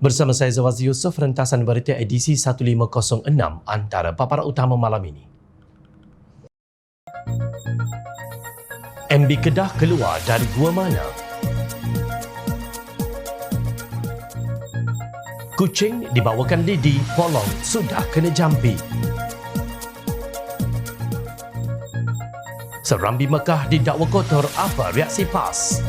Bersama saya Zawazi Yusof, rentasan berita edisi 1506 antara paparan utama malam ini. MB Kedah keluar dari gua mana? Kucing dibawakan lidi, polong sudah kena jampi. Serambi Mekah didakwa kotor, apa reaksi PAS?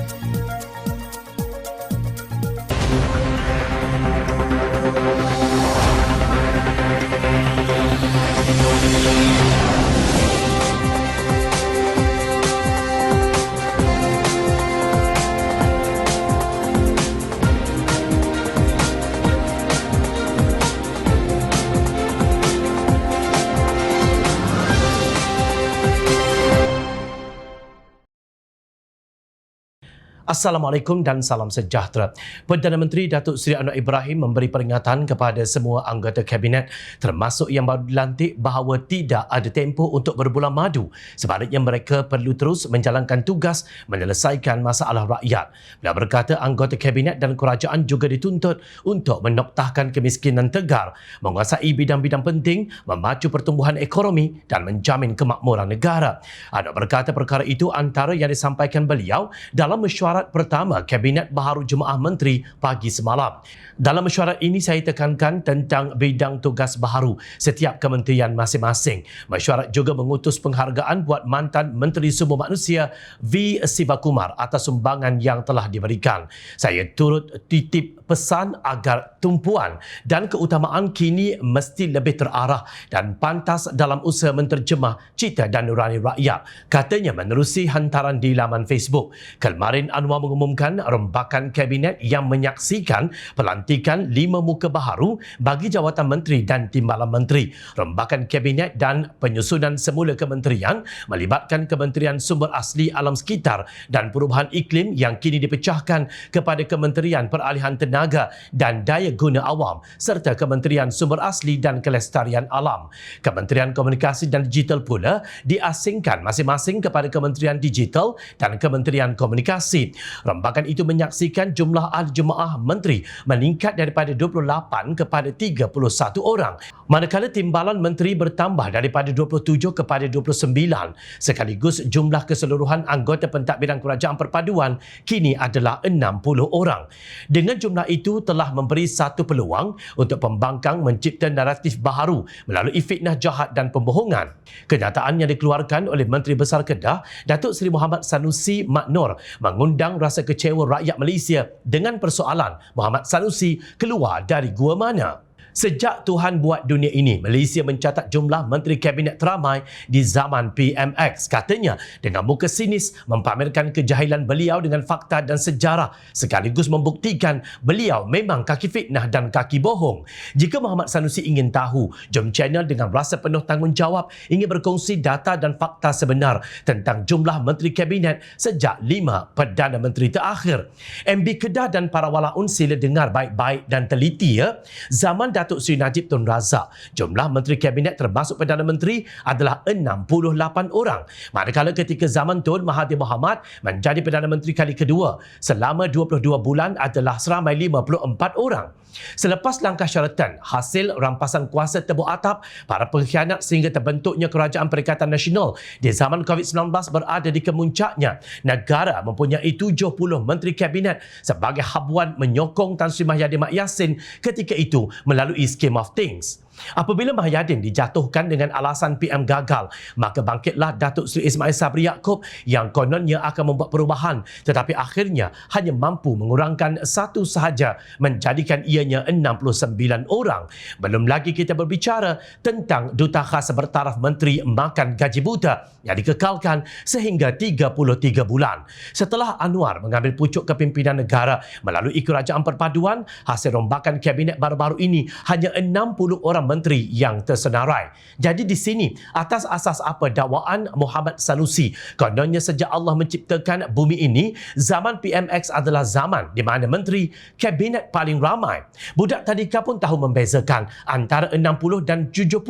Assalamualaikum dan salam sejahtera. Perdana Menteri Datuk Seri Anwar Ibrahim memberi peringatan kepada semua anggota Kabinet termasuk yang baru dilantik bahawa tidak ada tempoh untuk berbulan madu. Sebaliknya mereka perlu terus menjalankan tugas menyelesaikan masalah rakyat. Beliau berkata anggota Kabinet dan kerajaan juga dituntut untuk menoktahkan kemiskinan tegar, menguasai bidang-bidang penting, memacu pertumbuhan ekonomi dan menjamin kemakmuran negara. Anwar berkata perkara itu antara yang disampaikan beliau dalam mesyuarat pertama Kabinet Baharu Jemaah Menteri pagi semalam. Dalam mesyuarat ini saya tekankan tentang bidang tugas baharu setiap kementerian masing-masing. Mesyuarat juga mengutus penghargaan buat mantan Menteri Sumber Manusia V. Sivakumar atas sumbangan yang telah diberikan. Saya turut titip pesan agar tumpuan dan keutamaan kini mesti lebih terarah dan pantas dalam usaha menterjemah cita dan nurani rakyat. Katanya menerusi hantaran di laman Facebook. Kemarin Anwar mengumumkan rombakan Kabinet yang menyaksikan pelantikan 5 muka baharu bagi jawatan menteri dan timbalan menteri. Rombakan Kabinet dan penyusunan semula kementerian melibatkan Kementerian Sumber Asli Alam Sekitar dan Perubahan Iklim yang kini dipecahkan kepada Kementerian Peralihan Tenaga dan Daya Guna Awam serta Kementerian Sumber Asli dan Kelestarian Alam. Kementerian Komunikasi dan Digital pula diasingkan masing-masing kepada Kementerian Digital dan Kementerian Komunikasi. Rombakan itu menyaksikan jumlah ahli jemaah menteri meningkat daripada 28 kepada 31 orang, manakala timbalan menteri bertambah daripada 27 kepada 29. Sekaligus jumlah keseluruhan anggota pentadbiran kerajaan perpaduan kini adalah 60 orang. Dengan jumlah itu telah memberi satu peluang untuk pembangkang mencipta naratif baharu melalui fitnah jahat dan pembohongan. Kenyataan yang dikeluarkan oleh Menteri Besar Kedah, Datuk Seri Muhammad Sanusi Mak Nur, mengundang rasa kecewa rakyat Malaysia dengan persoalan Muhammad Sanusi keluar dari gua mana. Sejak Tuhan buat dunia ini, Malaysia mencatat jumlah menteri kabinet teramai di zaman PMX. Katanya dengan muka sinis mempamerkan kejahilan beliau dengan fakta dan sejarah sekaligus membuktikan beliau memang kaki fitnah dan kaki bohong. Jika Muhammad Sanusi ingin tahu, jom channel dengan rasa penuh tanggungjawab ingin berkongsi data dan fakta sebenar tentang jumlah menteri kabinet sejak 5 Perdana Menteri terakhir. MB Kedah dan para walaun sila dengar baik-baik dan teliti ya. Zaman Datuk Seri Najib Tun Razak, jumlah Menteri Kabinet termasuk Perdana Menteri adalah 68 orang. Manakala ketika zaman Tun Mahathir Mohamad menjadi Perdana Menteri kali kedua, selama 22 bulan adalah seramai 54 orang. Selepas langkah syaratan, hasil rampasan kuasa tebuk atap para pengkhianat sehingga terbentuknya Kerajaan Perikatan Nasional di zaman COVID-19 berada di kemuncaknya. Negara mempunyai 70 Menteri Kabinet sebagai habuan menyokong Tan Sri Mahyadin Mak Yassin ketika itu melalui Scheme of Things. Apabila Mahyadin dijatuhkan dengan alasan PM gagal, maka bangkitlah Datuk Seri Ismail Sabri Yaakob yang kononnya akan membuat perubahan tetapi akhirnya hanya mampu mengurangkan satu sahaja menjadikan ianya 69 orang. Belum lagi kita berbicara tentang Duta Khas bertaraf Menteri makan gaji buta yang dikekalkan sehingga 33 bulan. Setelah Anwar mengambil pucuk kepimpinan negara melalui Kerajaan Perpaduan, hasil rombakan Kabinet baru-baru ini hanya 60 orang Menteri yang tersenarai. Jadi di sini, atas asas apa dakwaan Muhammad Sanusi? Kononnya sejak Allah menciptakan bumi ini, zaman PMX adalah zaman di mana menteri kabinet paling ramai. Budak tadika pun tahu membezakan antara 60 dan 70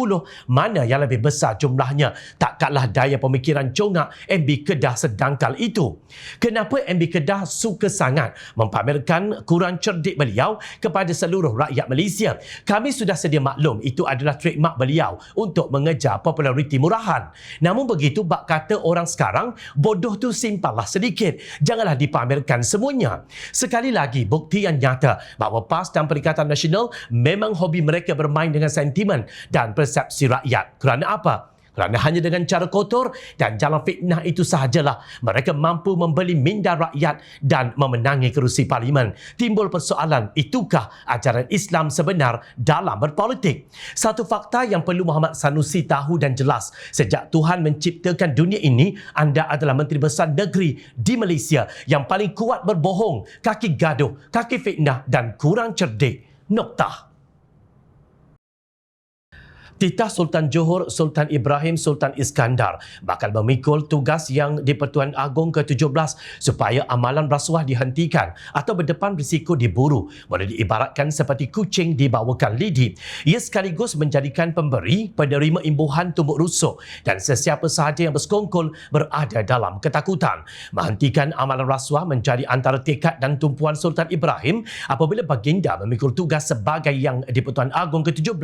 mana yang lebih besar jumlahnya. Takkanlah daya pemikiran congak MB Kedah sedangkal itu. Kenapa MB Kedah suka sangat mempamerkan kurang cerdik beliau kepada seluruh rakyat Malaysia? Kami sudah sedia maklum itu adalah trademark beliau untuk mengejar populariti murahan. Namun begitu, bak kata orang sekarang, bodoh tu simpanlah sedikit. Janganlah dipamerkan semuanya. Sekali lagi, bukti yang nyata bahawa PAS dan Perikatan Nasional memang hobi mereka bermain dengan sentimen dan persepsi rakyat. Kerana apa? Kerana hanya dengan cara kotor dan jalan fitnah itu sahajalah mereka mampu membeli minda rakyat dan memenangi kerusi parlimen. Timbul persoalan, itukah ajaran Islam sebenar dalam berpolitik? Satu fakta yang perlu Muhammad Sanusi tahu dan jelas, sejak Tuhan menciptakan dunia ini, anda adalah Menteri Besar Negeri di Malaysia yang paling kuat berbohong, kaki gaduh, kaki fitnah dan kurang cerdik. Noktah. Titah Sultan Johor Sultan Ibrahim Sultan Iskandar bakal memikul tugas yang di-Pertuan Agong ke-17 supaya amalan rasuah dihentikan atau berdepan risiko diburu. Boleh diibaratkan seperti kucing dibawakan lidi. Ia sekaligus menjadikan pemberi, penerima imbuhan tumbuk rusuk dan sesiapa sahaja yang bersekongkol berada dalam ketakutan. Menghentikan amalan rasuah menjadi antara tekad dan tumpuan Sultan Ibrahim apabila baginda memikul tugas sebagai yang di-Pertuan Agong ke-17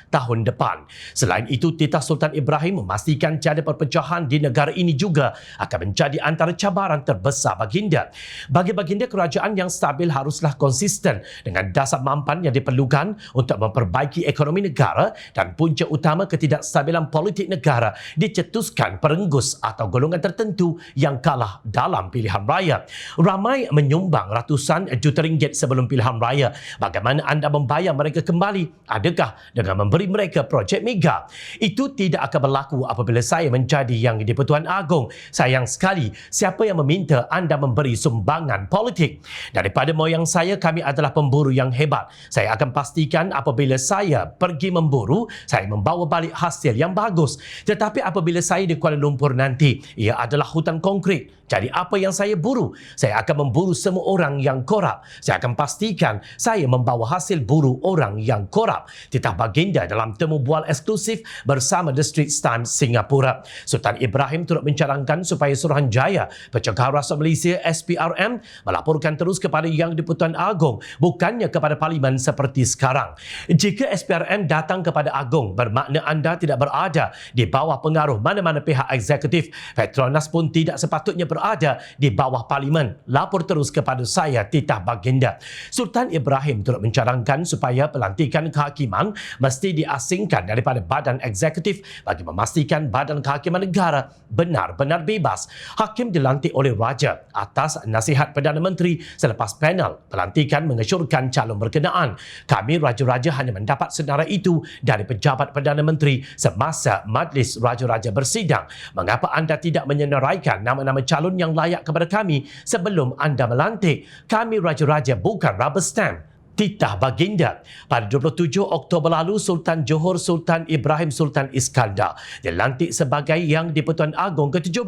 tahun depan. Selain itu, titah Sultan Ibrahim memastikan tiada perpecahan di negara ini juga akan menjadi antara cabaran terbesar baginda. Bagi baginda, kerajaan yang stabil haruslah konsisten dengan dasar mampan yang diperlukan untuk memperbaiki ekonomi negara dan punca utama ketidakstabilan politik negara dicetuskan perenggus atau golongan tertentu yang kalah dalam pilihan raya. Ramai menyumbang ratusan juta ringgit sebelum pilihan raya. Bagaimana anda membayar mereka kembali? Adakah dengan memberi mereka projek mega? Itu tidak akan berlaku apabila saya menjadi yang di-Pertuan Agong. Sayang sekali, siapa yang meminta anda memberi sumbangan politik? Daripada moyang saya, kami adalah pemburu yang hebat. Saya akan pastikan apabila saya pergi memburu, saya membawa balik hasil yang bagus. Tetapi apabila saya di Kuala Lumpur nanti, ia adalah hutan konkret. Jadi apa yang saya buru? Saya akan memburu semua orang yang korup. Saya akan pastikan saya membawa hasil buru orang yang korup. Titah baginda dalam temu bual eksklusif bersama The Straits Times Singapura. Sultan Ibrahim turut mencadangkan supaya Suruhanjaya Pencegahan Rasuah Malaysia SPRM melaporkan terus kepada Yang di-Pertuan Agong, bukannya kepada Parlimen seperti sekarang. Jika SPRM datang kepada Agong, bermakna anda tidak berada di bawah pengaruh mana-mana pihak eksekutif. Petronas pun tidak sepatutnya berada di bawah Parlimen. Lapor terus kepada saya, titah baginda. Sultan Ibrahim turut mencadangkan supaya pelantikan kehakiman mesti diasingkan daripada badan eksekutif bagi memastikan badan kehakiman negara benar-benar bebas. Hakim dilantik oleh Raja atas nasihat Perdana Menteri selepas panel pelantikan mengesyorkan calon berkenaan. Kami Raja-Raja hanya mendapat senarai itu dari pejabat Perdana Menteri semasa Majlis Raja-Raja bersidang. Mengapa anda tidak menyenaraikan nama-nama calon yang layak kepada kami sebelum anda melantik? Kami Raja-Raja bukan rubber stamp. Titah baginda. Pada 27 Oktober lalu, Sultan Johor Sultan Ibrahim Sultan Iskandar dilantik sebagai Yang di-Pertuan Agong ke-17.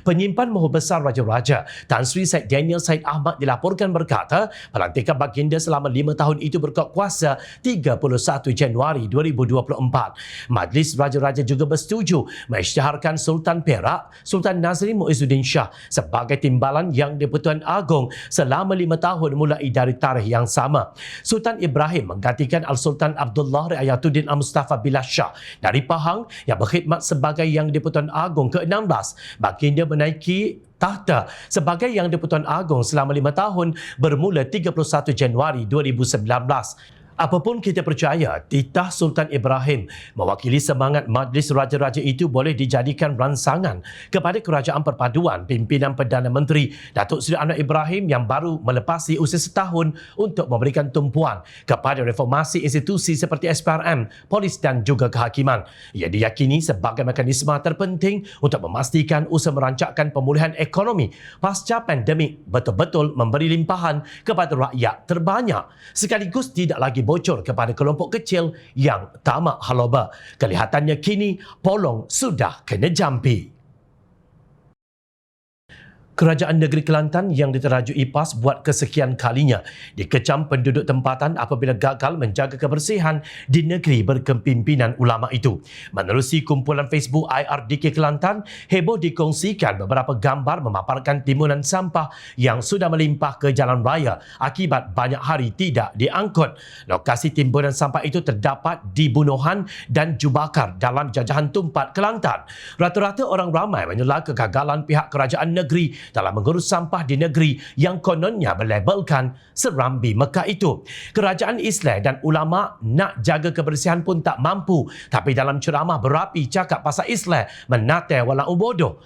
Penyimpan Mahkota Besar Raja-Raja Tan Sri Syed Daniel Syed Ahmad dilaporkan berkata pelantikan baginda selama 5 tahun itu berkuat kuasa 31 Januari 2024. Majlis Raja-Raja juga bersetuju mengisytiharkan Sultan Perak Sultan Nazrin Muizzuddin Shah sebagai timbalan Yang di-Pertuan Agong selama 5 tahun mulai dari tarikh yang sama. Sultan Ibrahim menggantikan Al-Sultan Abdullah Riayatuddin Al-Mustafa Billah Shah dari Pahang yang berkhidmat sebagai Yang di-Pertuan Agong ke-16. Baginda menaiki tahta sebagai Yang di-Pertuan Agong selama 5 tahun bermula 31 Januari 2019. Apapun kita percaya, titah Sultan Ibrahim mewakili semangat Majlis Raja-Raja itu boleh dijadikan rangsangan kepada Kerajaan Perpaduan pimpinan Perdana Menteri Datuk Seri Anwar Ibrahim yang baru melepasi usia setahun untuk memberikan tumpuan kepada reformasi institusi seperti SPRM, polis dan juga kehakiman. Ia diyakini sebagai mekanisme terpenting untuk memastikan usaha merancangkan pemulihan ekonomi pasca pandemik betul-betul memberi limpahan kepada rakyat terbanyak. Sekaligus tidak lagi bocor kepada kelompok kecil yang tamak haloba. Kelihatannya kini polong sudah kena jampi. Kerajaan Negeri Kelantan yang diterajui PAS buat kesekian kalinya dikecam penduduk tempatan apabila gagal menjaga kebersihan di negeri berkepimpinan ulama itu. Menerusi kumpulan Facebook IRDK Kelantan, heboh dikongsikan beberapa gambar memaparkan timbunan sampah yang sudah melimpah ke jalan raya akibat banyak hari tidak diangkut. Lokasi timbunan sampah itu terdapat di Bunohan dan Jubakar dalam Jajahan Tumpat, Kelantan. Rata-rata orang ramai menyela kegagalan pihak kerajaan negeri dalam mengurus sampah di negeri yang kononnya berlabelkan serambi Mekah itu. Kerajaan Islam dan ulama nak jaga kebersihan pun tak mampu, tapi dalam ceramah berapi cakap pasal Islam menatai walau bodoh.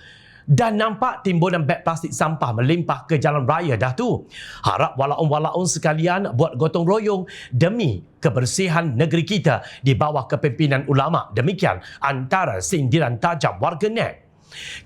Dan nampak timbunan beg plastik sampah melimpah ke jalan raya dah tu. Harap walaun-walaun sekalian buat gotong royong demi kebersihan negeri kita di bawah kepimpinan ulama. Demikian antara sindiran tajam warganet.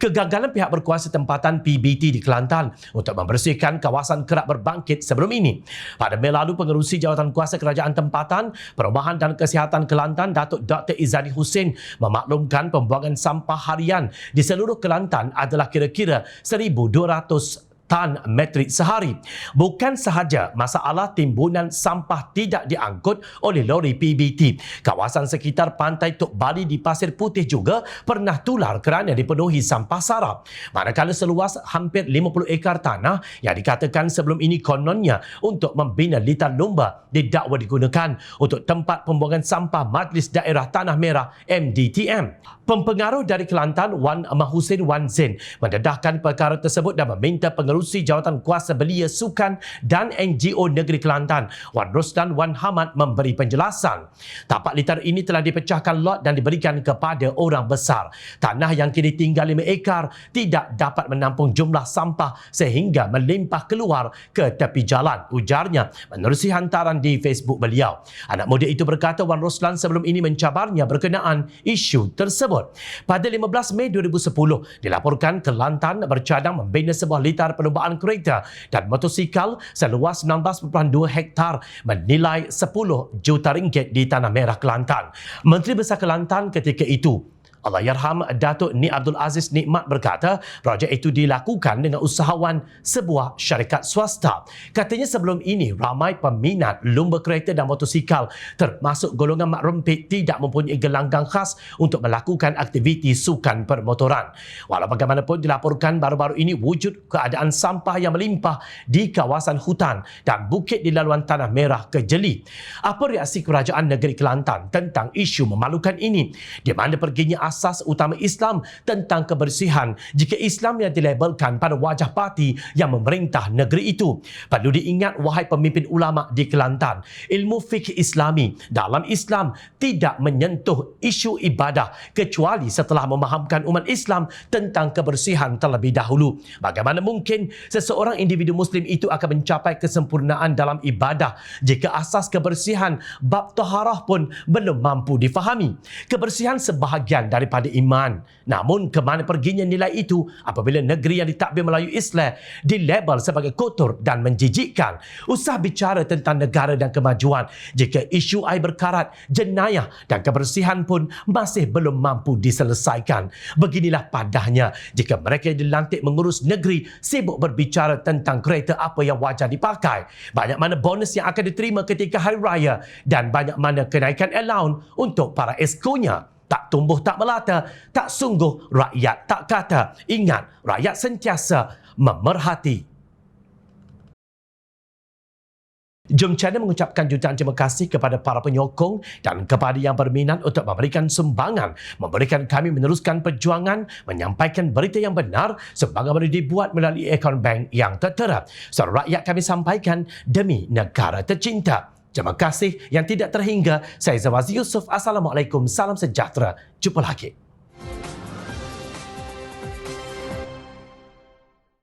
Kegagalan pihak berkuasa tempatan PBT di Kelantan untuk membersihkan kawasan kerap berbangkit sebelum ini. Pada Mei lalu, Pengerusi Jawatan Kuasa Kerajaan Tempatan, Perumahan dan Kesihatan Kelantan, Datuk Dr. Izzadi Hussein memaklumkan pembuangan sampah harian di seluruh Kelantan adalah kira-kira 1,200 tan metrik sehari. Bukan sahaja masalah timbunan sampah tidak diangkut oleh lori PBT. Kawasan sekitar Pantai Tok Bali di Pasir Putih juga pernah tular kerana dipenuhi sampah sarap. Manakala seluas hampir 50 ekar tanah yang dikatakan sebelum ini kononnya untuk membina litar lumba didakwa digunakan untuk tempat pembuangan sampah Majlis Daerah Tanah Merah MDTM. Pempengaruh dari Kelantan, Wan Mahusin Wan Zain, mendedahkan perkara tersebut dan meminta Pengerusi Jawatan Kuasa Belia Sukan dan NGO Negeri Kelantan, Wan Roslan Wan Hamad, memberi penjelasan. Tapak litar ini telah dipecahkan lot dan diberikan kepada orang besar. Tanah yang kini tinggal 5 ekar tidak dapat menampung jumlah sampah sehingga melimpah keluar ke tepi jalan, ujarnya menerusi hantaran di Facebook beliau. Anak muda itu berkata Wan Roslan sebelum ini mencabarnya berkenaan isu tersebut. Pada 15 Mei 2010, dilaporkan Kelantan bercadang membina sebuah litar perlumbaan kereta dan motosikal seluas 19.2 hektar menilai 10 juta ringgit di Tanah Merah, Kelantan. Menteri Besar Kelantan ketika itu, Allahyarham Datuk Ni Abdul Aziz Nikmat, berkata projek itu dilakukan dengan usahawan sebuah syarikat swasta. Katanya sebelum ini ramai peminat lumba kereta dan motosikal termasuk golongan mak rempit tidak mempunyai gelanggang khas untuk melakukan aktiviti sukan permotoran. Walau bagaimanapun dilaporkan baru-baru ini wujud keadaan sampah yang melimpah di kawasan hutan dan bukit di laluan Tanah Merah ke Jeli. Apa reaksi Kerajaan Negeri Kelantan tentang isu memalukan ini, di mana perginya asas utama Islam tentang kebersihan jika Islam yang dilabelkan pada wajah parti yang memerintah negeri itu? Perlu diingat, wahai pemimpin ulama di Kelantan, ilmu fikih Islami dalam Islam tidak menyentuh isu ibadah kecuali setelah memahamkan umat Islam tentang kebersihan terlebih dahulu. Bagaimana mungkin seseorang individu Muslim itu akan mencapai kesempurnaan dalam ibadah jika asas kebersihan bab taharah pun belum mampu difahami? Kebersihan sebahagian daripada iman. Namun ke mana perginya nilai itu apabila negeri yang ditadbir Melayu Islam dilabel sebagai kotor dan menjijikkan? Usah bicara tentang negara dan kemajuan jika isu air berkarat, jenayah dan kebersihan pun masih belum mampu diselesaikan. Beginilah padahnya jika mereka yang dilantik mengurus negeri sibuk berbicara tentang kereta apa yang wajar dipakai, banyak mana bonus yang akan diterima ketika hari raya dan banyak mana kenaikan allowance untuk para eskonya. Tak tumbuh tak melata, tak sungguh rakyat tak kata. Ingat, rakyat sentiasa memerhati. Jom Channel mengucapkan jutaan terima kasih kepada para penyokong dan kepada yang berminat untuk memberikan sumbangan, memberikan kami meneruskan perjuangan, menyampaikan berita yang benar. Sumbangan boleh dibuat melalui akaun bank yang tertera. Seluruh rakyat kami sampaikan demi negara tercinta. Terima kasih yang tidak terhingga. Saya Zawazi Yusof. Assalamualaikum. Salam sejahtera. Jumpa lagi.